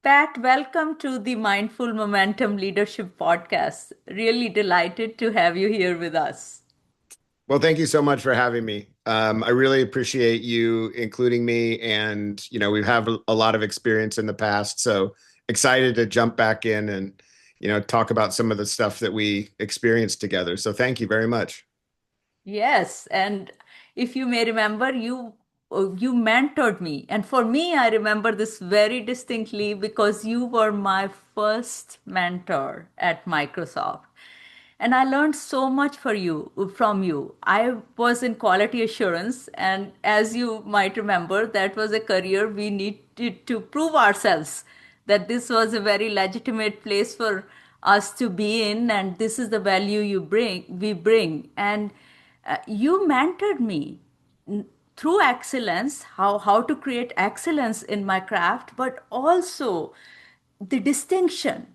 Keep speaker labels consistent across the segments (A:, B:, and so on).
A: Pat, welcome to the Mindful Momentum Leadership Podcast. Really delighted to have you here with us.
B: Well, thank you so much for having me. I really appreciate you including me, and we have a lot of experience in the past, so excited to jump back in and talk about some of the stuff that we experienced together. So thank you very much.
A: Yes, and if you may remember, you mentored me, and for me, I remember this very distinctly because you were my first mentor at Microsoft. And I learned so much from you. I was in quality assurance, and as you might remember, that was a career we needed to prove ourselves that this was a very legitimate place for us to be in, and this is the value we bring. And you mentored me through excellence, how to create excellence in my craft, but also the distinction,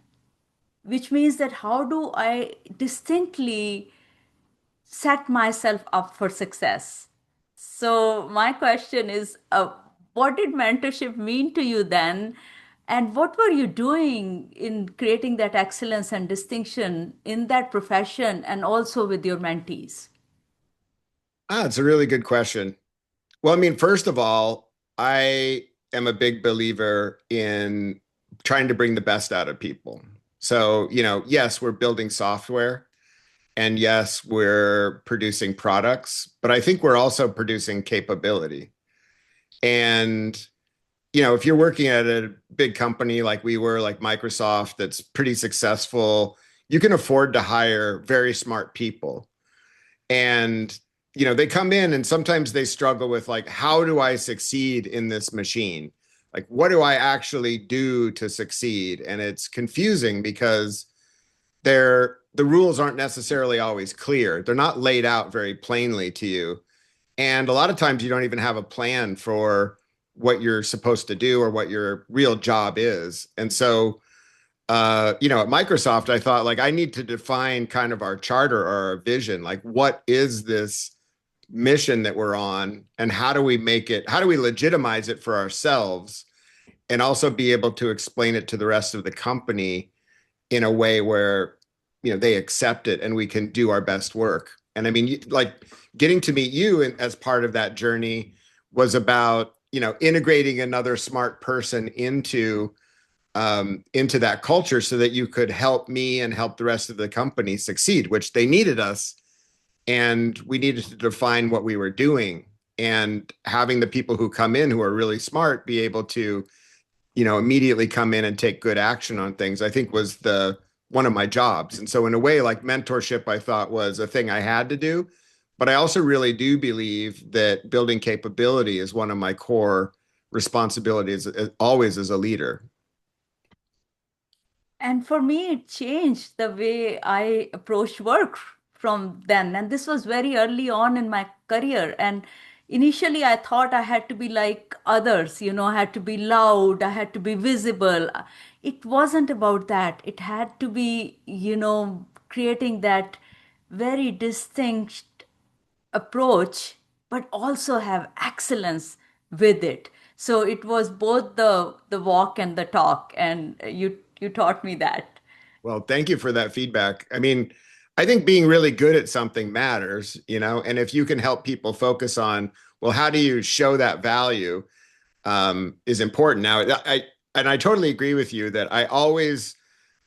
A: which means that how do I distinctly set myself up for success? So, my question is, what did mentorship mean to you then? And what were you doing in creating that excellence and distinction in that profession and also with your mentees?
B: It's a really good question. Well, I mean, first of all, I am a big believer in trying to bring the best out of people. So, yes, we're building software. And yes, we're producing products, but I think we're also producing capability. And, if you're working at a big company like we were, like Microsoft, that's pretty successful, you can afford to hire very smart people. And, they come in and sometimes they struggle with, like, how do I succeed in this machine? Like, what do I actually do to succeed? And it's confusing because the rules aren't necessarily always clear. They're not laid out very plainly to you. And a lot of times you don't even have a plan for what you're supposed to do or what your real job is. And so, at Microsoft, I thought, like, I need to define kind of our charter or our vision. Like, what is this mission that we're on? And how do we legitimize it for ourselves and also be able to explain it to the rest of the company in a way where they accept it and we can do our best work. And I mean, like, getting to meet you as part of that journey was about integrating another smart person into that culture so that you could help me and help the rest of the company succeed, which they needed us, and we needed to define what we were doing. And having the people who come in who are really smart be able to immediately come in and take good action on things, I think was the one of my jobs. And so in a way, like, mentorship, I thought was a thing I had to do. But I also really do believe that building capability is one of my core responsibilities always as a leader.
A: And for me, it changed the way I approached work from then. And this was very early on in my career. And initially, I thought I had to be like others, I had to be loud, I had to be visible. It wasn't about that. It had to be, creating that very distinct approach, but also have excellence with it. So it was both the walk and the talk, and you taught me that.
B: Well, thank you for that feedback. I mean, I think being really good at something matters, and if you can help people focus on, well, how do you show that value, is important. Now, I totally agree with you that I always,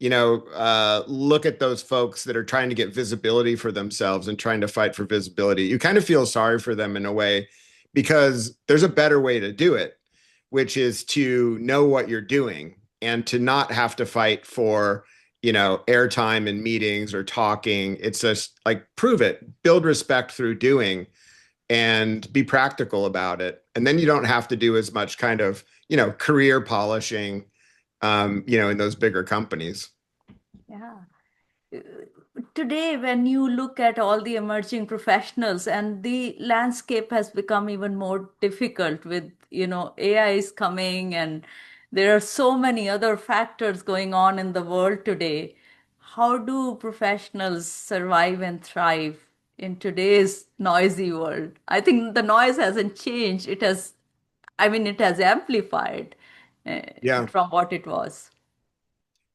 B: look at those folks that are trying to get visibility for themselves and trying to fight for visibility. You kind of feel sorry for them in a way because there's a better way to do it, which is to know what you're doing and to not have to fight for, airtime in meetings or talking. It's just like, prove it, build respect through doing, and be practical about it. And then you don't have to do as much kind of, career polishing, in those bigger companies.
A: Yeah. Today, when you look at all the emerging professionals, and the landscape has become even more difficult with, AI is coming, and there are so many other factors going on in the world today. How do professionals survive and thrive in today's noisy world? I think the noise hasn't changed. It has amplified.
B: Yeah,
A: from what it was.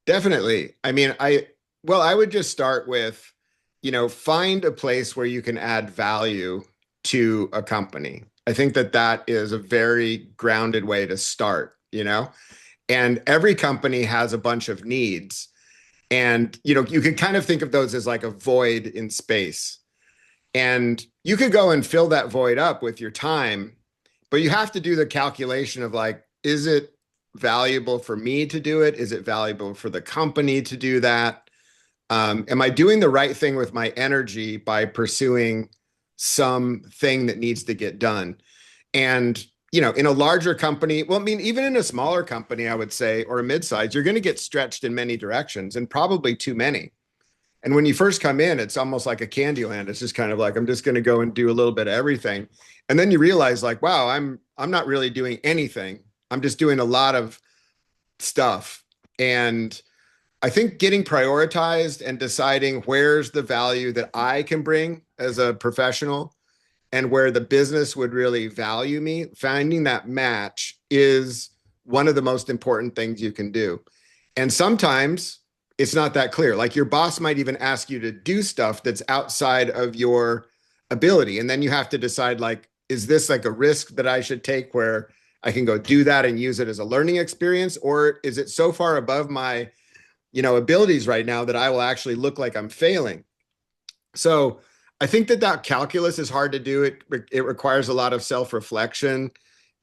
B: definitely. I mean, well, I would just start with, find a place where you can add value to a company. I think that that is a very grounded way to start. And every company has a bunch of needs. And, you can kind of think of those as like a void in space. And you could go and fill that void up with your time, but you have to do the calculation of like, is it valuable for me to do it? Is it valuable for the company to do that? Am I doing the right thing with my energy by pursuing something that needs to get done? And, in a larger company, well, I mean, even in a smaller company, I would say, or a mid-size, you're going to get stretched in many directions and probably too many. And when you first come in, it's almost like a candy land. It's just kind of like, I'm just going to go and do a little bit of everything. And then you realize like, wow, I'm not really doing anything. I'm just doing a lot of stuff. And I think getting prioritized and deciding where's the value that I can bring as a professional and where the business would really value me, finding that match is one of the most important things you can do. And sometimes it's not that clear. Like your boss might even ask you to do stuff that's outside of your ability. And then you have to decide like, is this like a risk that I should take where I can go do that and use it as a learning experience? Or is it so far above my, abilities right now that I will actually look like I'm failing? So I think that that calculus is hard to do. It requires a lot of self-reflection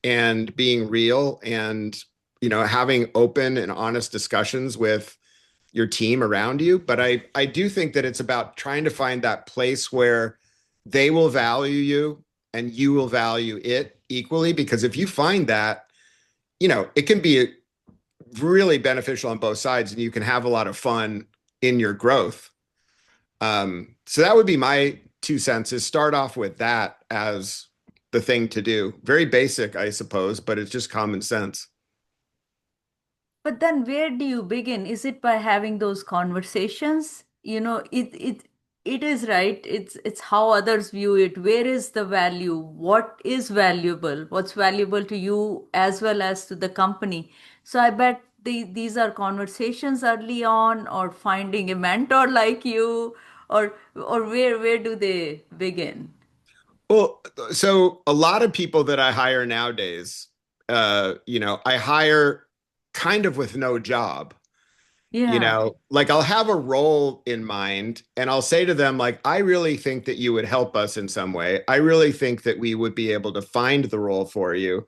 B: and being real and having open and honest discussions with your team around you. But I do think that it's about trying to find that place where they will value you and you will value it equally. Because if you find that, it can be really beneficial on both sides and you can have a lot of fun in your growth. So that would be my 2 cents is start off with that as the thing to do. Very basic, I suppose, but it's just common sense.
A: But then where do you begin? Is it by having those conversations? It is right. It's how others view it. Where is the value? What is valuable? What's valuable to you as well as to the company? So I bet these are conversations early on, or finding a mentor like you, or where do they begin?
B: Well, so a lot of people that I hire nowadays, I hire kind of with no job.
A: Yeah.
B: Like I'll have a role in mind and I'll say to them, like, I really think that you would help us in some way. I really think that we would be able to find the role for you.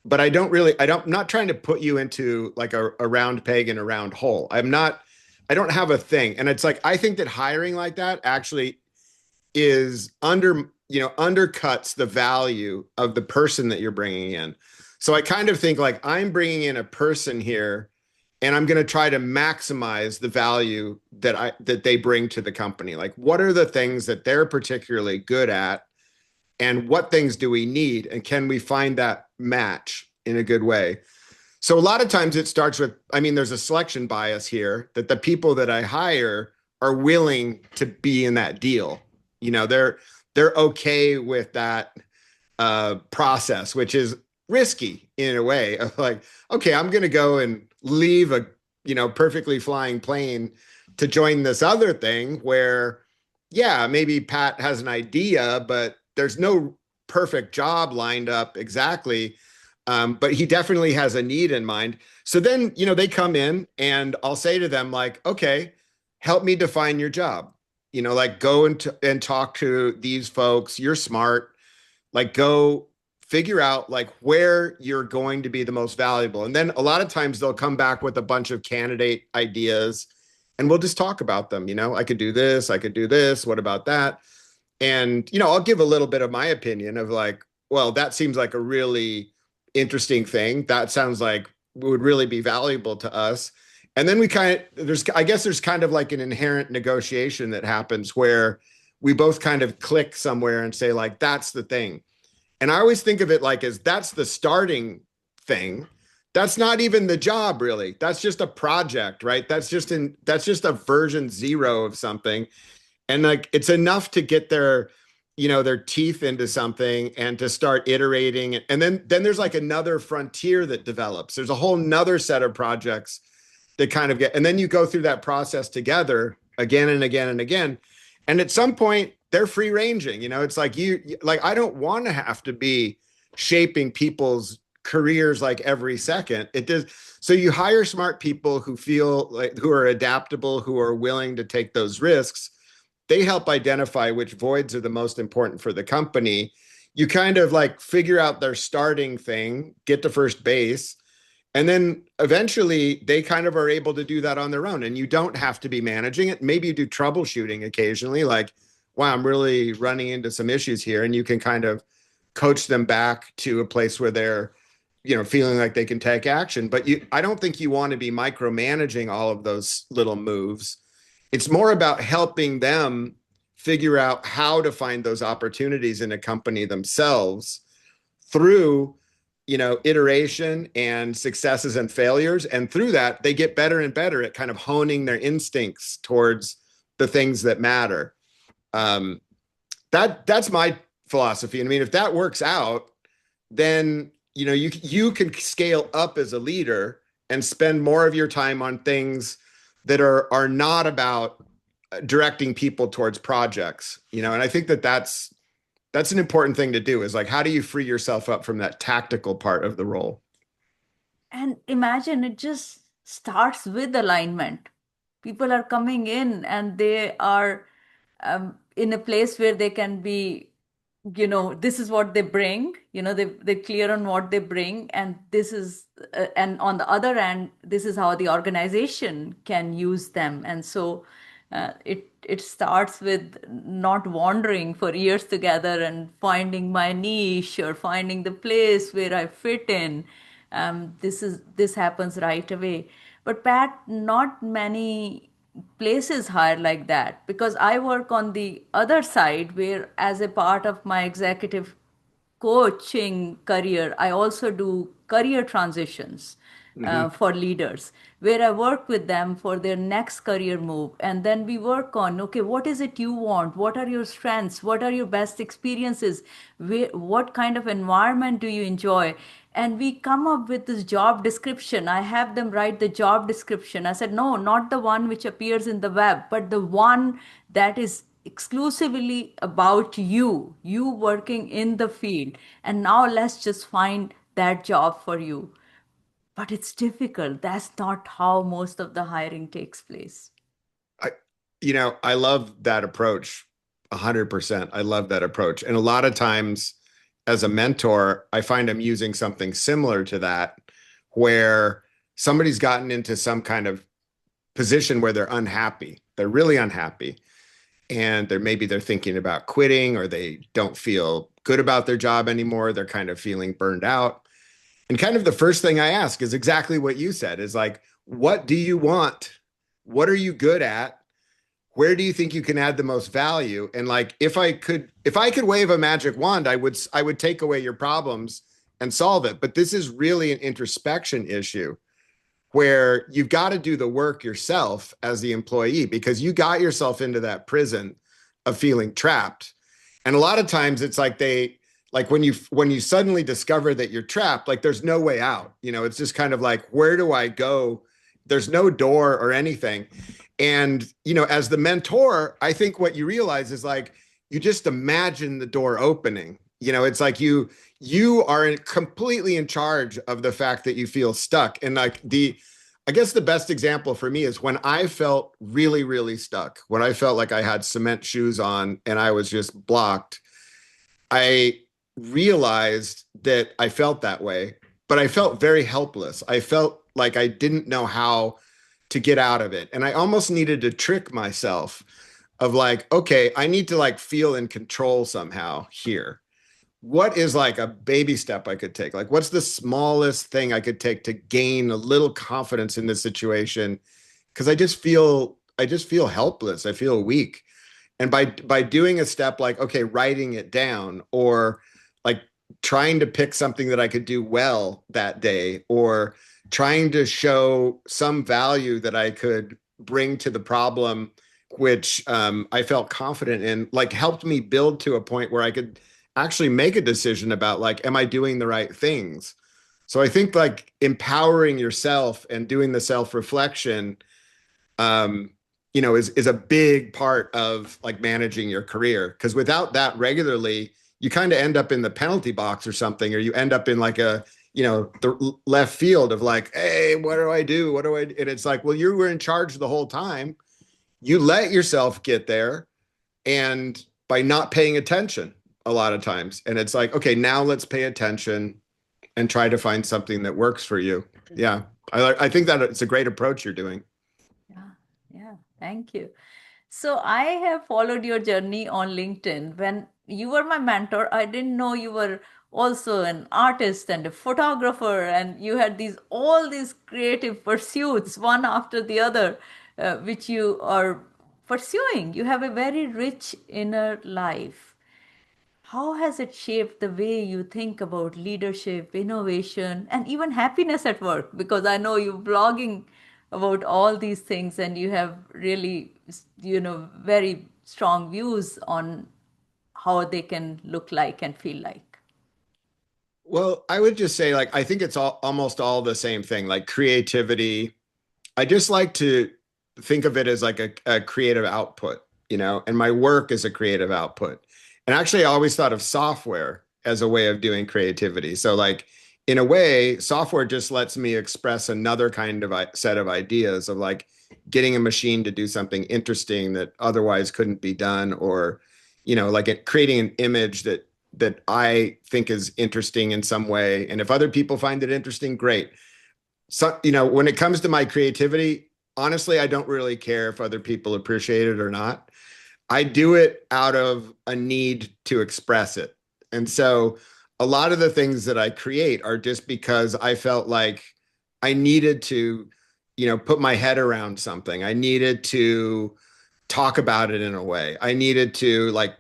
B: But I'm not trying to put you into like a round peg in a round hole. I don't have a thing. And it's like, I think that hiring like that actually is undercuts the value of the person that you're bringing in. So I kind of think like I'm bringing in a person here and I'm going to try to maximize the value that they bring to the company. Like what are the things that they're particularly good at and what things do we need and can we find that match in a good way? So a lot of times it starts with, I mean, there's a selection bias here that the people that I hire are willing to be in that deal. They're okay with that process, which is risky in a way of like, okay, I'm going to go and leave a perfectly flying plane to join this other thing where, yeah, maybe Pat has an idea, but there's no perfect job lined up exactly. But he definitely has a need in mind. So then, they come in and I'll say to them, like, okay, help me define your job. Like go and talk to these folks. You're smart. Like go figure out like where you're going to be the most valuable. And then a lot of times they'll come back with a bunch of candidate ideas and we'll just talk about them. I could do this, I could do this. What about that? And, I'll give a little bit of my opinion of like, well, that seems like a really interesting thing. That sounds like would really be valuable to us. And then I guess there's kind of like an inherent negotiation that happens where we both kind of click somewhere and say, like, that's the thing. And I always think of it like as that's the starting thing. That's not even the job, really. That's just a project, right? That's just a version 0 of something. And like it's enough to get there their teeth into something and to start iterating. And then there's like another frontier that develops. There's a whole nother set of projects that kind of get, and then you go through that process together again and again and again. And at some point they're free ranging. It's like like, I don't want to have to be shaping people's careers like every second. It does. So you hire smart people who feel like, who are adaptable, who are willing to take those risks. They help identify which voids are the most important for the company. You kind of like figure out their starting thing, get to first base, and then eventually they kind of are able to do that on their own. And you don't have to be managing it. Maybe you do troubleshooting occasionally, like, wow, I'm really running into some issues here. And you can kind of coach them back to a place where they're, feeling like they can take action. But I don't think you want to be micromanaging all of those little moves. It's more about helping them figure out how to find those opportunities in a company themselves through, iteration and successes and failures. And through that, they get better and better at kind of honing their instincts towards the things that matter. Um, that's my philosophy. And I mean, if that works out, then you can scale up as a leader and spend more of your time on things that are not about directing people towards projects. And I think that's an important thing to do, is like, how do you free yourself up from that tactical part of the role?
A: And imagine it just starts with alignment. People are coming in and they are in a place where they can be, this is what they bring, they're clear on what they bring. And this is, and on the other end, this is how the organization can use them. And so it starts with not wandering for years together and finding my niche or finding the place where I fit in. This happens right away. But Pat, not many places hire like that, because I work on the other side where, as a part of my executive coaching career, I also do career transitions
B: Mm-hmm.
A: for leaders, where I work with them for their next career move. And then we work on, okay, what is it you want? What are your strengths? What are your best experiences? What kind of environment do you enjoy? And we come up with this job description. I have them write the job description. I said, no, not the one which appears in the web, but the one that is exclusively about you working in the field. And now let's just find that job for you. But it's difficult. That's not how most of the hiring takes place.
B: I, I love that approach 100%. I love that approach. And a lot of times as a mentor, I find I'm using something similar to that, where somebody's gotten into some kind of position where they're unhappy. They're really unhappy. And maybe they're thinking about quitting, or they don't feel good about their job anymore. They're kind of feeling burned out. And kind of the first thing I ask is exactly what you said, is like, what do you want? What are you good at? Where do you think you can add the most value? And like, if I could wave a magic wand, I would take away your problems and solve it. But this is really an introspection issue, where you've got to do the work yourself as the employee, because you got yourself into that prison of feeling trapped. And a lot of times it's like when you suddenly discover that you're trapped, like there's no way out. It's just kind of like, where do I go? There's no door or anything. And as the mentor, I think what you realize is like, you just imagine the door opening. It's like you are completely in charge of the fact that you feel stuck. And like, I guess the best example for me is when I felt really, really stuck, when I felt like I had cement shoes on and I was just blocked. I realized that I felt that way, but I felt very helpless. I felt like I didn't know how to get out of it. And I almost needed to trick myself of like, okay, I need to like feel in control somehow here. What is like a baby step I could take? Like, what's the smallest thing I could take to gain a little confidence in this situation? Because I just feel helpless. I feel weak. And by doing a step like, okay, writing it down, or like trying to pick something that I could do well that day, or trying to show some value that I could bring to the problem which I felt confident in, like helped me build to a point where I could actually make a decision about like, am I doing the right things? So I think like empowering yourself and doing the self-reflection, um, is a big part of like managing your career. Because without that regularly, you kind of end up in the penalty box or something, or you end up in like the left field of like, hey, what do I do? What do I do? And it's like, well, you were in charge the whole time. You let yourself get there, and by not paying attention a lot of times. And it's like, okay, now let's pay attention and try to find something that works for you. Yeah. I think that it's a great approach you're doing.
A: Yeah, yeah, thank you. So I have followed your journey on LinkedIn. When you were my mentor, I didn't know you were also an artist and a photographer, and you had all these creative pursuits, one after the other, which you are pursuing. You have a very rich inner life. How has it shaped the way you think about leadership, innovation, and even happiness at work? Because I know you're blogging about all these things and you have really, very strong views on how they can look like and feel like.
B: Well, I would just say, like, I think it's almost all the same thing, like creativity. I just like to think of it as like a creative output, and my work is a creative output. And actually, I always thought of software as a way of doing creativity. So, like, in a way, software just lets me express another kind of set of ideas of like getting a machine to do something interesting that otherwise couldn't be done, or, like creating an image that I think is interesting in some way. And if other people find it interesting, great. So, when it comes to my creativity, honestly, I don't really care if other people appreciate it or not. I do it out of a need to express it. And so a lot of the things that I create are just because I felt like I needed to, put my head around something. I needed to talk about it in a way. I needed to like,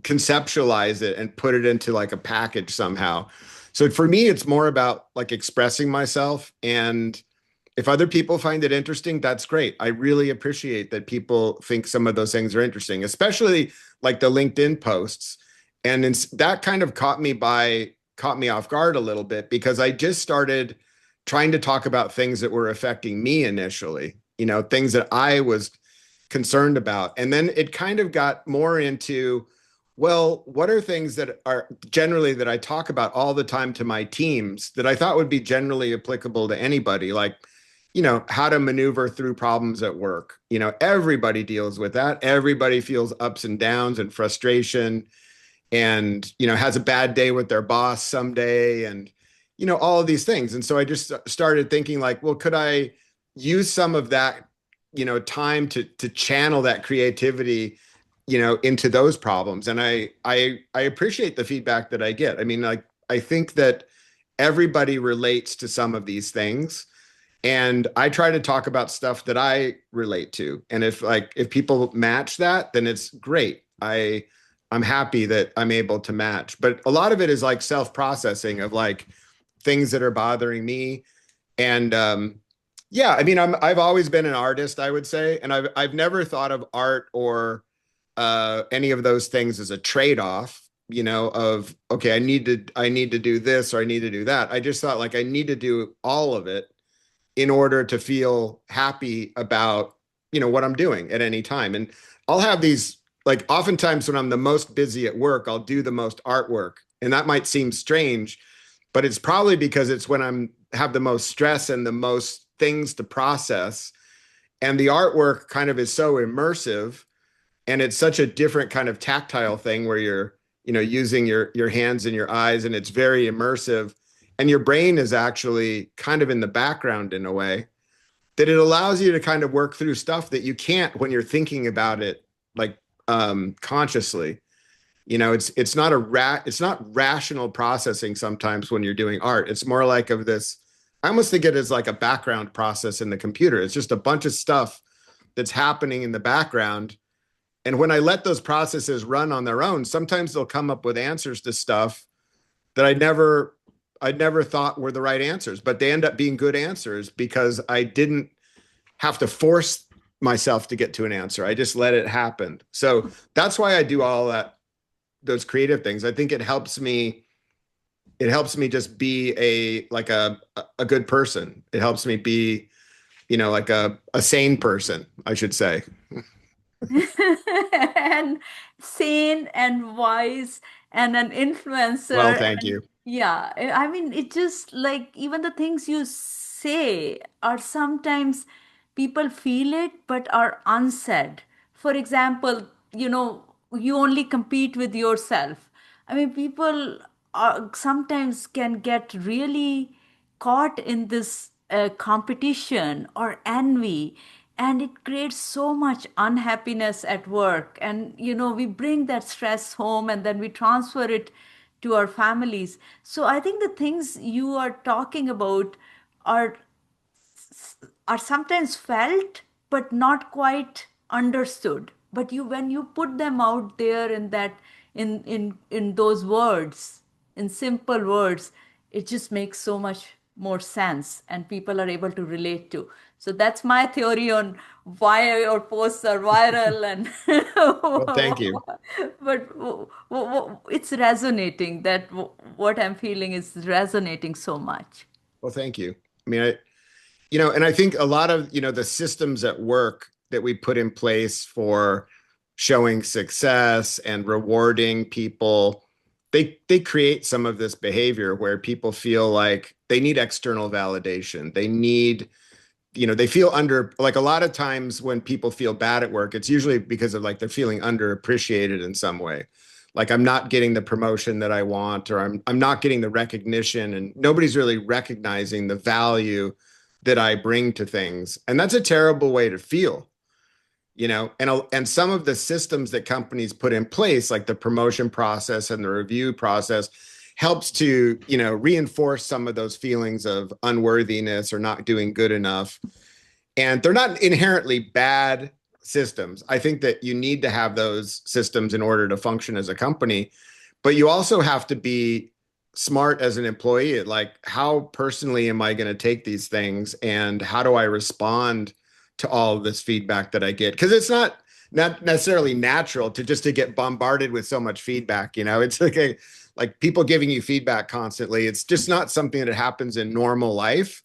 B: conceptualize it and put it into like a package somehow. So for me, it's more about like expressing myself. And if other people find it interesting, that's great. I really appreciate that people think some of those things are interesting, especially like the LinkedIn posts. And that kind of caught me off guard a little bit because I just started trying to talk about things that were affecting me initially, things that I was concerned about. And then it kind of got more into, well, what are things that are generally that I talk about all the time to my teams that I thought would be generally applicable to anybody, like, how to maneuver through problems at work. Everybody deals with that. Everybody feels ups and downs and frustration and, has a bad day with their boss someday and, all of these things. And so I just started thinking like, well, could I use some of that, time to channel that creativity, into those problems. And I appreciate the feedback that I get. I mean, like, I think that everybody relates to some of these things. And I try to talk about stuff that I relate to. And if people match that, then it's great. I'm happy that I'm able to match. But a lot of it is like self-processing of like things that are bothering me. And yeah, I mean, I've always been an artist, I would say, and I've never thought of art or any of those things as a trade-off, of okay, I need to do this or I need to do that. I just thought like I need to do all of it in order to feel happy about, what I'm doing at any time. And I'll have these like oftentimes when I'm the most busy at work, I'll do the most artwork. And that might seem strange, but it's probably because it's when I'm have the most stress and the most things to process. And the artwork kind of is so immersive and it's such a different kind of tactile thing where you're, using your hands and your eyes and it's very immersive and your brain is actually kind of in the background in a way that it allows you to kind of work through stuff that you can't when you're thinking about it like consciously. It's not rational processing sometimes when you're doing art. It's more like of this, I almost think it as like a background process in the computer. It's just a bunch of stuff that's happening in the background. And when I let those processes run on their own, sometimes they'll come up with answers to stuff that I'd never thought were the right answers, but they end up being good answers because I didn't have to force myself to get to an answer. I just let it happen. So that's why I do all that, those creative things. I think it helps me just be a good person. It helps me be, like a sane person, I should say.
A: And sane and wise and an
B: Well,
A: influencer.
B: thank
A: And
B: you.
A: yeah, I mean, it just like even the things you say are sometimes people feel it but are unsaid. For example, you only compete with yourself. I mean, people sometimes can get really caught in this competition or envy, and it creates so much unhappiness at work. And we bring that stress home and then we transfer it to our families. So I think the things you are talking about are are sometimes felt but not quite understood. But when you put them out there in that, in those words, in simple words, it just makes so much more sense and people are able to relate to. So that's my theory on why your posts are viral. And
B: Well, thank you.
A: but it's resonating, that what I'm feeling is resonating so much.
B: Well, thank you. I mean, and I think a lot of, the systems at work that we put in place for showing success and rewarding people, they create some of this behavior where people feel like they need external validation. They need, they feel under, like a lot of times when people feel bad at work, it's usually because of like they're feeling underappreciated in some way. Like I'm not getting the promotion that I want, or I'm not getting the recognition, and nobody's really recognizing the value that I bring to things. And that's a terrible way to feel, and some of the systems that companies put in place, like the promotion process and the review process, helps to, reinforce some of those feelings of unworthiness or not doing good enough. And they're not inherently bad systems. I think that you need to have those systems in order to function as a company, but you also have to be smart as an employee. Like, how personally am I going to take these things, and how do I respond to all of this feedback that I get? Because it's not necessarily natural to get bombarded with so much feedback. It's like people giving you feedback constantly. It's just not something that happens in normal life,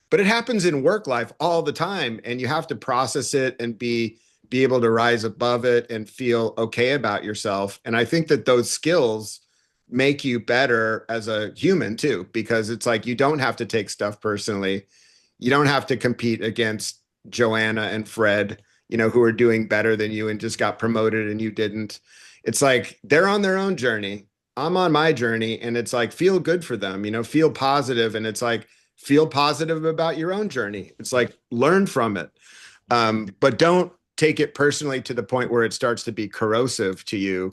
B: but it happens in work life all the time, and you have to process it and be able to rise above it and feel okay about yourself. And I think that those skills make you better as a human too, because it's like you don't have to take stuff personally. You don't have to compete against Joanna and Fred, who are doing better than you and just got promoted and you didn't. It's like they're on their own journey. I'm on my journey, and it's like feel good for them, feel positive. And it's like feel positive about your own journey. It's like learn from it. But don't take it personally to the point where it starts to be corrosive to you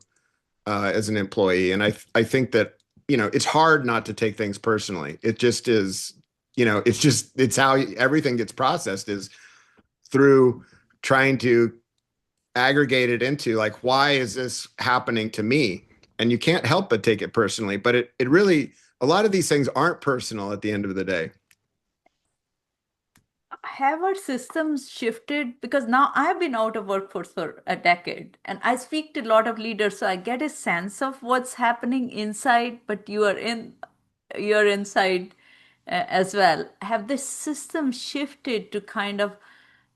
B: as an employee. And I think that, it's hard not to take things personally. It just is, it's how everything gets processed, is through trying to aggregate it into like, why is this happening to me? And you can't help but take it personally. But it really, a lot of these things aren't personal at the end of the day.
A: Have our systems shifted? Because now I've been out of workforce for a decade and I speak to a lot of leaders, so I get a sense of what's happening inside, but you're inside as well. Have the system shifted to kind of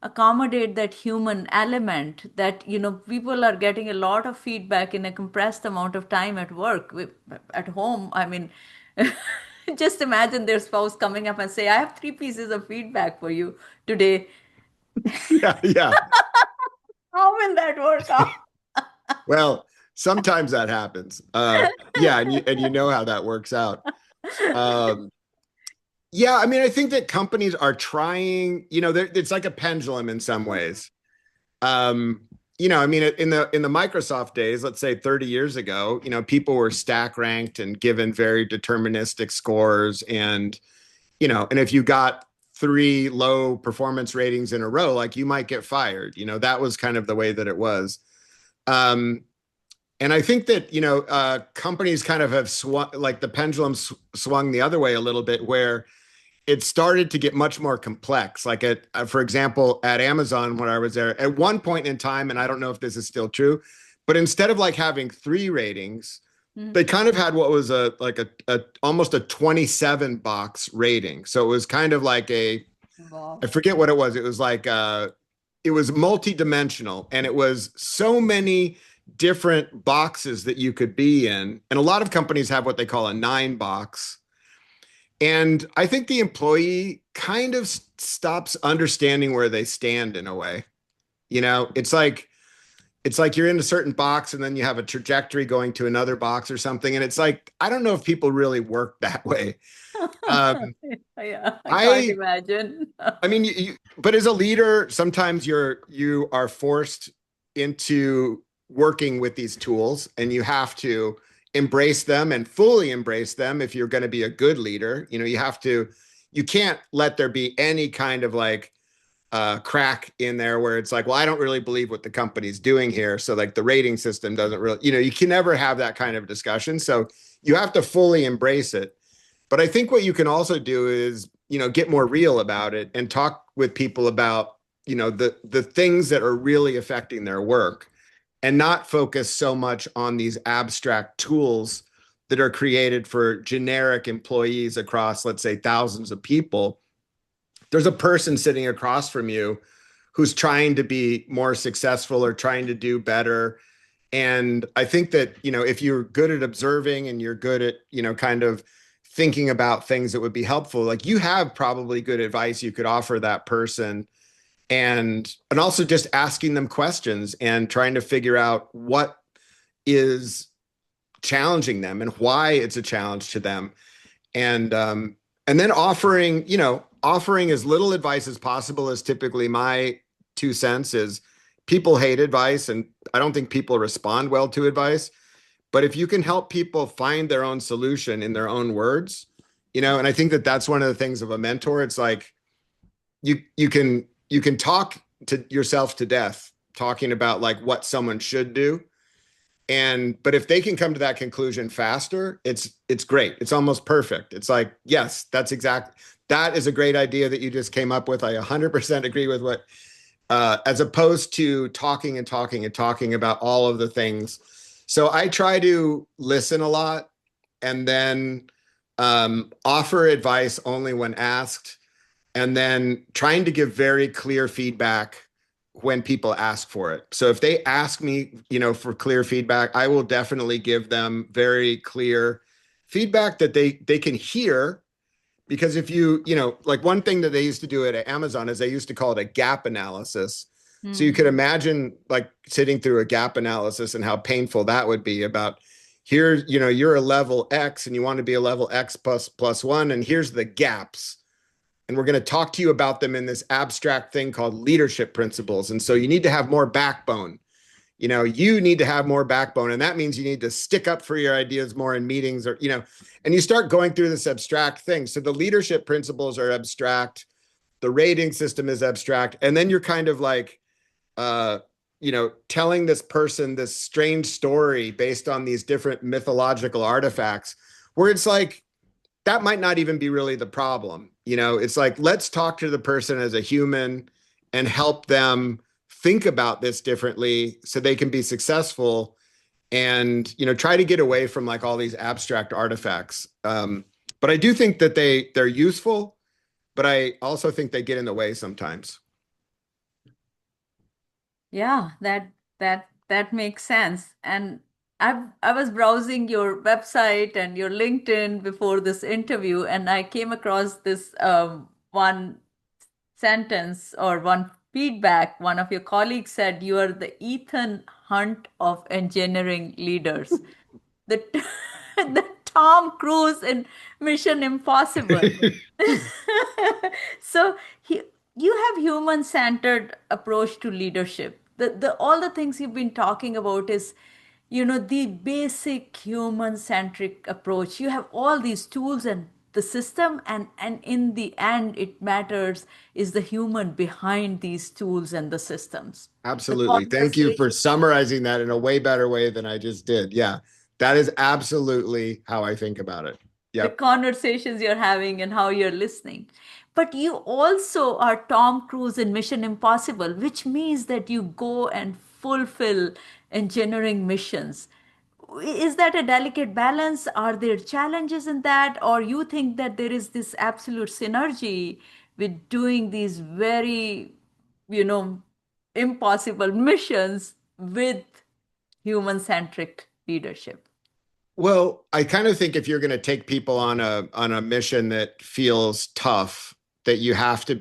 A: accommodate that human element, that people are getting a lot of feedback in a compressed amount of time at work? At home, I mean, just imagine their spouse coming up and say, I have 3 pieces of feedback for you today.
B: Yeah, yeah.
A: How will that work out?
B: Well, sometimes that happens. Yeah, and you know how that works out. Um, yeah, I mean, I think that companies are trying. It's like a pendulum in some ways. Um, I mean, in the Microsoft days, let's say 30 years ago, people were stack ranked and given very deterministic scores, and if you got three low performance ratings in a row, like you might get fired. That was kind of the way that it was. Um, And I think that, companies kind of have swung, like the pendulum swung the other way a little bit, where it started to get much more complex. Like for example, at Amazon, when I was there, at one point in time, and I don't know if this is still true, but instead of like having 3 ratings,
A: Mhm.
B: they kind of had what was a almost a 27 box rating. So it was kind of like I
A: Wow.
B: forget what it was. It was like it was multi-dimensional, and it was so many different boxes that you could be in. And a lot of companies have what they call a 9 box. And I think the employee kind of stops understanding where they stand in a way. It's like you're in a certain box and then you have a trajectory going to another box or something. And it's like, I don't know if people really work that way. Um,
A: Yeah, I can't
B: I
A: imagine.
B: I mean, but as a leader, sometimes you are forced into working with these tools, and you have to embrace them and fully embrace them if you're going to be a good leader. You can't let there be any kind of like crack in there where it's like, well, I don't really believe what the company's doing here. So like the rating system doesn't really, you can never have that kind of discussion. So you have to fully embrace it. But I think what you can also do is, get more real about it and talk with people about, the things that are really affecting their work, and not focus so much on these abstract tools that are created for generic employees across, let's say, thousands of people. There's a person sitting across from you who's trying to be more successful or trying to do better. And I think that, if you're good at observing and you're good at, kind of thinking about things that would be helpful, like you have probably good advice you could offer that person. And also just asking them questions and trying to figure out what is challenging them and why it's a challenge to them. And then offering as little advice as possible is typically my 2 cents. Is people hate advice, and I don't think people respond well to advice. But if you can help people find their own solution in their own words, and I think that that's one of the things of a mentor. It's like you can talk to yourself to death talking about like what someone should do. But if they can come to that conclusion faster, it's great. It's almost perfect. It's like, yes, that is a great idea that you just came up with. I 100% agree with what, as opposed to talking and talking and talking about all of the things. So I try to listen a lot, and then offer advice only when asked, and then trying to give very clear feedback when people ask for it. So if they ask me, for clear feedback, I will definitely give them very clear feedback that they can hear. Because if like one thing that they used to do at Amazon is they used to call it a gap analysis. So you
A: Hmm.
B: could imagine like sitting through a gap analysis and how painful that would be. About here, you're a level X and you want to be a level X plus one, and here's the gaps, and we're going to talk to you about them in this abstract thing called leadership principles. And so you need to have more backbone. You need to have more backbone. And that means you need to stick up for your ideas more in meetings, and you start going through this abstract thing. So the leadership principles are abstract. The rating system is abstract. And then you're kind of like, telling this person this strange story based on these different mythological artifacts, where it's like, that might not even be really the problem. It's like, let's talk to the person as a human and help them think about this differently so they can be successful, and, try to get away from like all these abstract artifacts. But I do think that they're useful, but I also think they get in the way sometimes.
A: Yeah, that makes sense. And I was browsing your website and your LinkedIn before this interview, and I came across this one sentence or one feedback. One of your colleagues said you are the Ethan Hunt of engineering leaders. The the Tom Cruise in Mission Impossible. So he, you have human-centered approach to leadership. The all the things you've been talking about is, the basic human-centric approach. You have all these tools and the system, and in the end, it matters is the human behind these tools and the systems. The
B: Absolutely. Thank you for
A: conversation.
B: summarizing that in a way better way than I just did. Yeah, that is absolutely how I think about it.
A: the
B: Yep.
A: conversations you're having and how you're listening. But you also are Tom Cruise in Mission Impossible, which means that you go and fulfill engineering missions. Is that a delicate balance? Are there challenges in that? Or you think that there is this absolute synergy with doing these very, you know, impossible missions with human-centric leadership?
B: Well, I kind of think if you're going to take people on a mission that feels tough, that you have to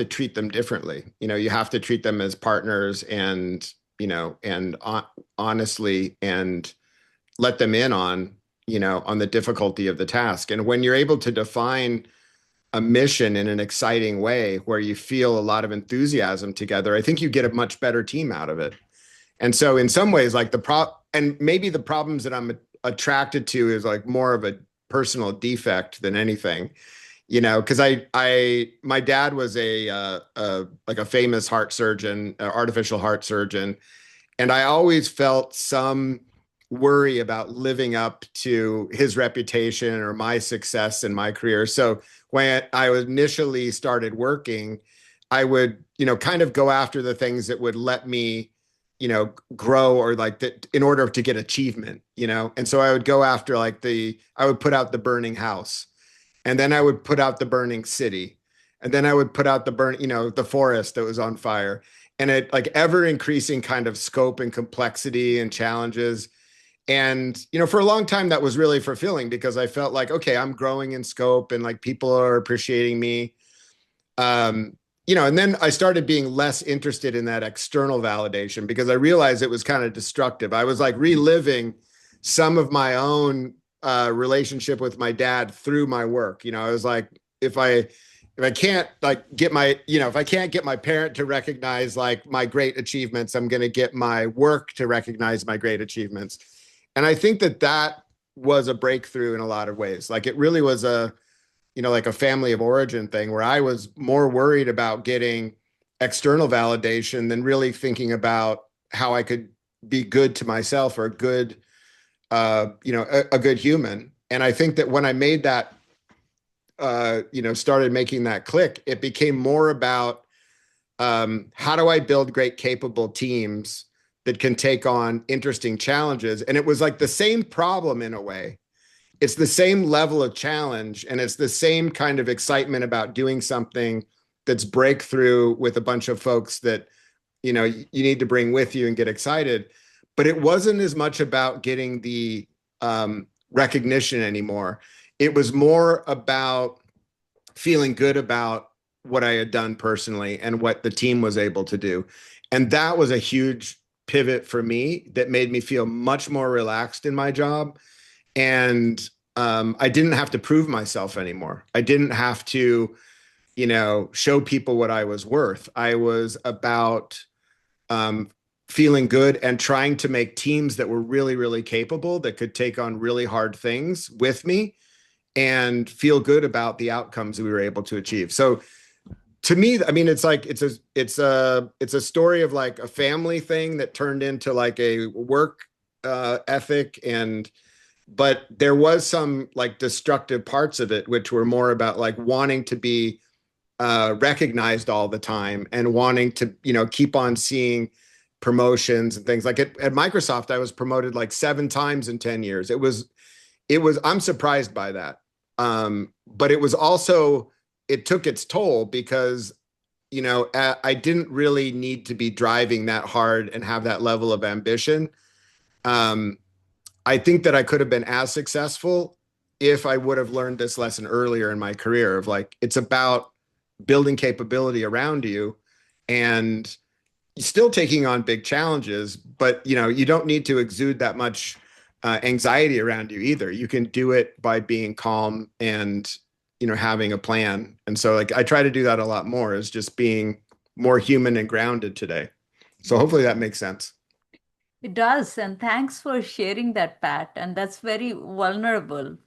B: treat them differently. You have to treat them as partners and, honestly and let them in on the difficulty of the task. And when you're able to define a mission in an exciting way where you feel a lot of enthusiasm together, I think you get a much better team out of it. And so in some ways, like and maybe the problems that I'm attracted to is like more of a personal defect than anything, because my dad was like a famous heart surgeon, artificial heart surgeon, and I always felt some worry about living up to his reputation or my success in my career. So when I initially started working, I would, kind of go after the things that would let me, grow or like that in order to get achievement. And so I would go after I would put out the burning house, and then I would put out the burning city, and then I would put out the forest that was on fire, and it like ever increasing kind of scope and complexity and challenges. And for a long time that was really fulfilling because I felt like, okay, I'm growing in scope and like people are appreciating me. um and then I started being less interested in that external validation because I realized it was kind of destructive. I was like reliving some of my own relationship with my dad through my work. I was like, if I can't like get my, if I can't get my parent to recognize like my great achievements, I'm going to get my work to recognize my great achievements. And I think that was a breakthrough in a lot of ways. Like it really was like a family of origin thing where I was more worried about getting external validation than really thinking about how I could be good to myself or a good human. And I think that when I made that, started making that click, it became more about how do I build great, capable teams that can take on interesting challenges. And it was like the same problem in a way. It's the same level of challenge, and it's the same kind of excitement about doing something that's breakthrough with a bunch of folks that you need to bring with you and get excited. But it wasn't as much about getting the recognition anymore. It was more about feeling good about what I had done personally and what the team was able to do. And that was a huge pivot for me that made me feel much more relaxed in my job. And I didn't have to prove myself anymore. I didn't have to, show people what I was worth. I was about um, feeling good and trying to make teams that were really, really capable that could take on really hard things with me and feel good about the outcomes we were able to achieve. So to me, I mean, it's like it's a story of like a family thing that turned into like a work ethic. And but there was some like destructive parts of it which were more about like wanting to be recognized all the time and wanting to keep on seeing promotions and things like at Microsoft. I was promoted like 7 times in 10 years. It was I'm surprised by that. But it was also, it took its toll because I didn't really need to be driving that hard and have that level of ambition. um, I think that I could have been as successful if I would have learned this lesson earlier in my career of like, it's about building capability around you and still taking on big challenges, but you don't need to exude that much anxiety around you either. You can do it by being calm and having a plan. And so like I try to do that a lot more, is just being more human and grounded today. So hopefully that makes sense.
A: It does. And thanks for sharing that, Pat. And that's very vulnerable,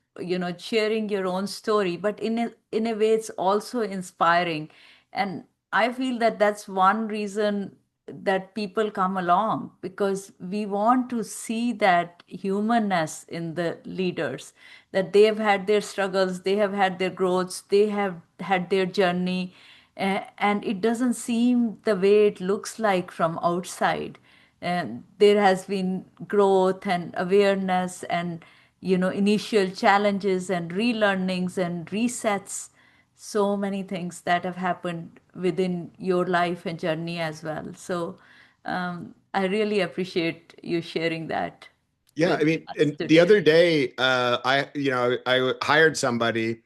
A: sharing your own story, but in a way, it's also inspiring. And I feel that that's one reason that people come along, because we want to see that humanness in the leaders, that they have had their struggles, they have had their growths, they have had their journey, and it doesn't seem the way it looks like from outside. And there has been growth and awareness and, initial challenges and relearnings and resets, so many things that have happened within your life and journey as well. So I really appreciate you sharing that
B: Yeah,
A: with
B: I mean,
A: us
B: and the
A: today.
B: other day, I hired somebody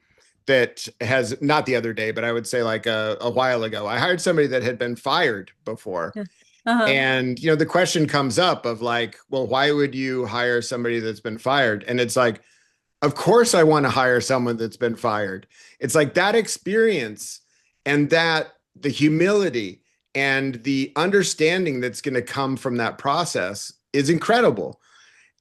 B: that has not the other day, but I would say like a while ago, I hired somebody that had been fired before.
A: Yeah. Uh-huh.
B: And, the question comes up of like, well, why would you hire somebody that's been fired? And it's like, of course, I want to hire someone that's been fired. It's like that experience and that the humility and the understanding that's going to come from that process is incredible.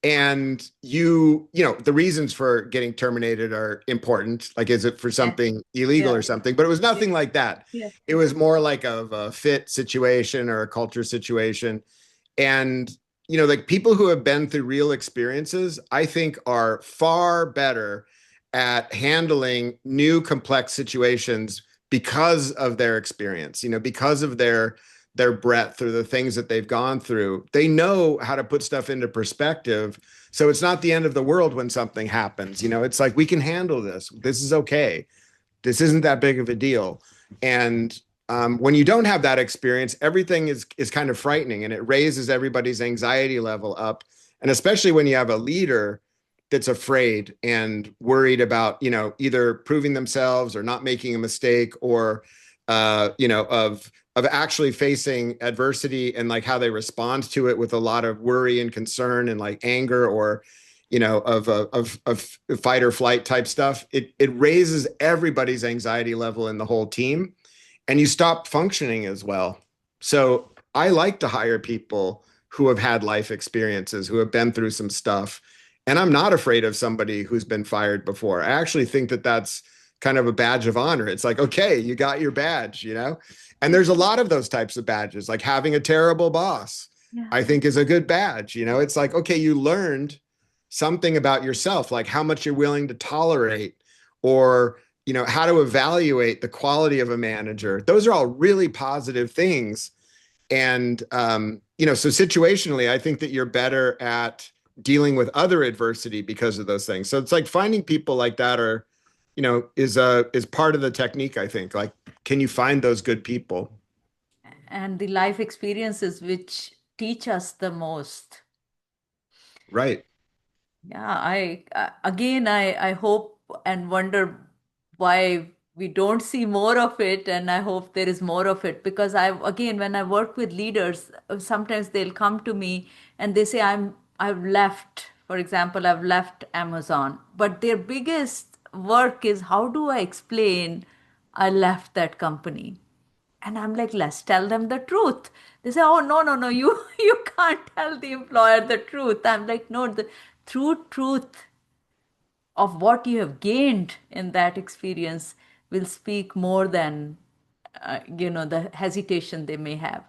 B: And the reasons for getting terminated are important. Like, is it for
A: Yeah.
B: something illegal
A: Yeah.
B: or something? But it was
A: Yeah.
B: nothing like that.
A: Yeah.
B: It was more like of a fit situation or a culture situation. And, like people who have been through real experiences, I think are far better at handling new complex situations because of their experience, because of their breadth or the things that they've gone through. They know how to put stuff into perspective. So it's not the end of the world when something happens. It's like we can handle this. This is okay. This isn't that big of a deal. And when you don't have that experience, everything is kind of frightening, and it raises everybody's anxiety level up. And especially when you have a leader that's afraid and worried about, either proving themselves or not making a mistake, or of actually facing adversity and like how they respond to it with a lot of worry and concern and like anger, or of fight or flight type stuff. It raises everybody's anxiety level in the whole team, and you stop functioning as well. So I like to hire people who have had life experiences, who have been through some stuff. And I'm not afraid of somebody who's been fired before. I actually think that that's kind of a badge of honor. It's like, okay, you got your badge. And there's a lot of those types of badges, like having a terrible boss,
A: Yeah.
B: I think is a good badge. It's like, okay, you learned something about yourself, like how much you're willing to tolerate, or how to evaluate the quality of a manager. Those are all really positive things. And so situationally, I think that you're better at dealing with other adversity because of those things. So it's like finding people like that are, is part of the technique, I think. Like, can you find those good people?
A: And the life experiences which teach us the most.
B: Right.
A: Yeah, again, I hope and wonder why we don't see more of it, and I hope there is more of it, because again, when I work with leaders, sometimes they'll come to me and they say, I've left, for example, I've left Amazon, but their biggest work is, how do I explain I left that company? And I'm like, let's tell them the truth. They say, oh, no, no, no, you, you can't tell the employer the truth. I'm like, no, the true truth of what you have gained in that experience will speak more than, the hesitation they may have.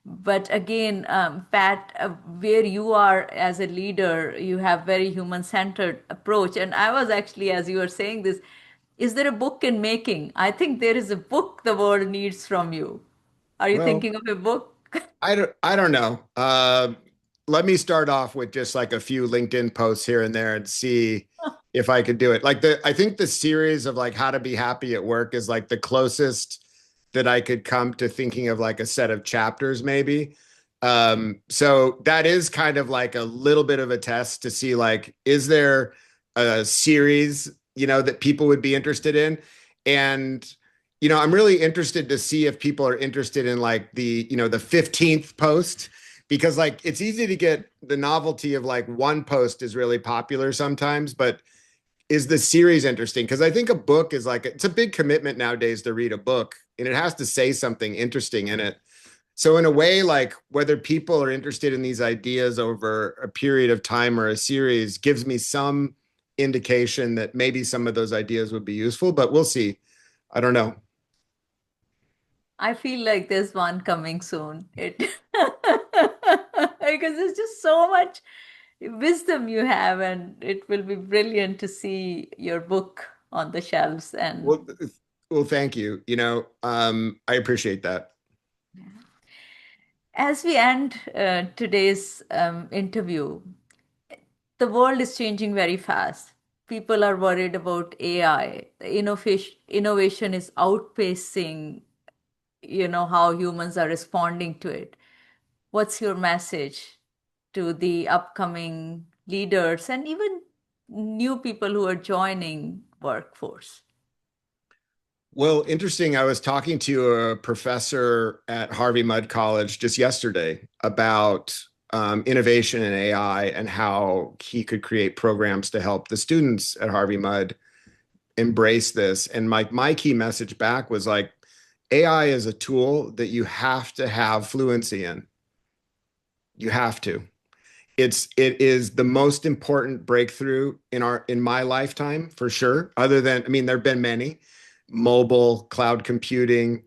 A: But again, Pat, where you are as a leader, you have very human-centered approach. And I was actually, as you were saying this, is there a book in making? I think there is a book the world needs from you. Are you
B: Well,
A: thinking of a book?
B: I don't know. Let me start off with just like a few LinkedIn posts here and there and see if I could do it. Like I think the series of like how to be happy at work is like the closest that I could come to thinking of like a set of chapters, maybe. So that is kind of like a little bit of a test to see like, is there a series, that people would be interested in? And I'm really interested to see if people are interested in like the 15th post, because like it's easy to get the novelty of like one post is really popular sometimes, but is the series interesting? Because I think a book is like, it's a big commitment nowadays to read a book, and it has to say something interesting in it. So in a way, like whether people are interested in these ideas over a period of time or a series gives me some indication that maybe some of those ideas would be useful, but we'll see. I don't know.
A: I feel like there's one coming soon. It because there's just so much wisdom you have, and it will be brilliant to see your book on the shelves. And
B: Well, well, thank you. I appreciate that.
A: as we end today's interview, the world is changing very fast. People are worried about AI. The innovation is outpacing, how humans are responding to it. What's your message to the upcoming leaders and even new people who are joining workforce?
B: Well, interesting. I was talking to a professor at Harvey Mudd College just yesterday about innovation in AI and how he could create programs to help the students at Harvey Mudd embrace this. And my key message back was like, AI is a tool that you have to have fluency in. You have to. It is the most important breakthrough in my lifetime for sure. Other than, I mean, there have been many, mobile, cloud computing,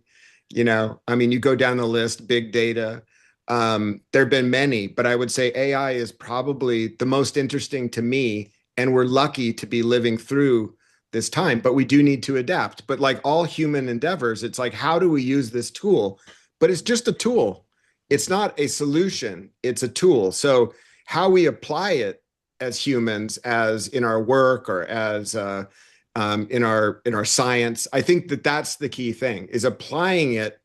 B: I mean, you go down the list, big data. There have been many, but I would say AI is probably the most interesting to me, and we're lucky to be living through this time, but we do need to adapt. But like all human endeavors, it's like, how do we use this tool? But it's just a tool. It's not a solution. It's a tool. So how we apply it as humans, as in our work or as in our science, I think that that's the key thing: is applying it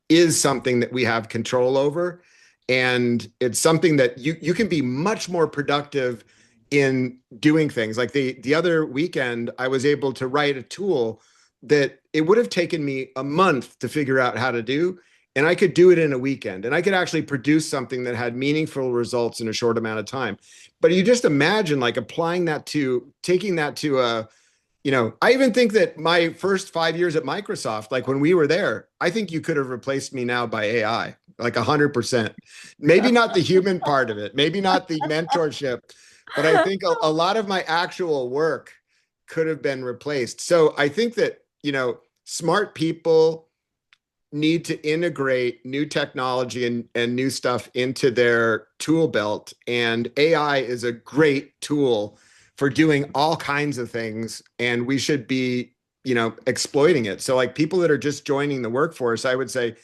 B: is something that we have control over, and it's something that you can be much more productive in doing things. Like the other weekend, I was able to write a tool that it would have taken me a month to figure out how to do, and I could do it in a weekend, and I could actually produce something that had meaningful results in a short amount of time. But you just imagine like applying that to taking that to a I even think that my first 5 years at Microsoft, like when we were there, I think you could have replaced me now by AI, like 100%. Maybe not the human part of it, maybe not the mentorship, but I think a lot of my actual work could have been replaced. So I think that, smart people need to integrate new technology and new stuff into their tool belt. And AI is a great tool for doing all kinds of things. And we should be, exploiting it. So like people that are just joining the workforce, I would say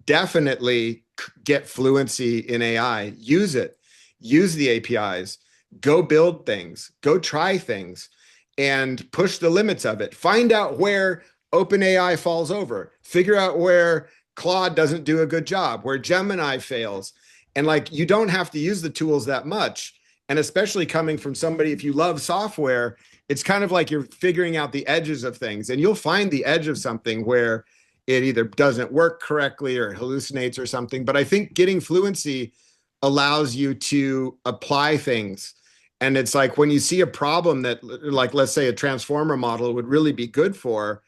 B: definitely get fluency in AI, use it, use the APIs, go build things, go try things and push the limits of it. Find out where OpenAI falls over. Figure out where Claude doesn't do a good job, where Gemini fails. And like, you don't have to use the tools that much. And especially coming from somebody, if you love software, it's kind of like you're figuring out the edges of things, and you'll find the edge of something where it either doesn't work correctly or hallucinates or something. But I think getting fluency allows you to apply things. And it's like when you see a problem that, like, let's say a transformer model would really be good for,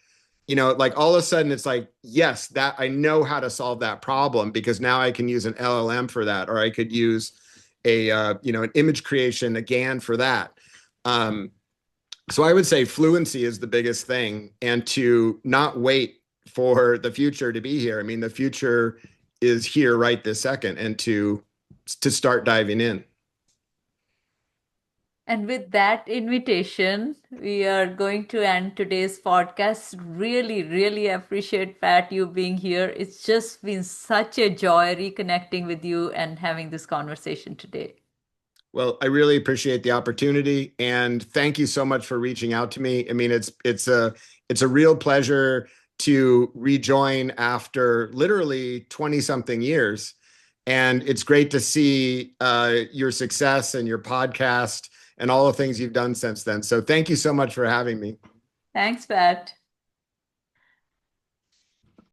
B: like all of a sudden it's like, yes, that I know how to solve that problem because now I can use an LLM for that, or I could use an image creation, a GAN for that. So I would say fluency is the biggest thing, and to not wait for the future to be here. I mean, the future is here right this second, and to start diving in.
A: And with that invitation, we are going to end today's podcast. Really, really appreciate, Pat, you being here. It's just been such a joy reconnecting with you and having this conversation today.
B: Well, I really appreciate the opportunity, and thank you so much for reaching out to me. I mean, it's a real pleasure to rejoin after literally 20 something years. And it's great to see your success and your podcast and all the things you've done since then. So thank you so much for having me.
A: Thanks, Pat.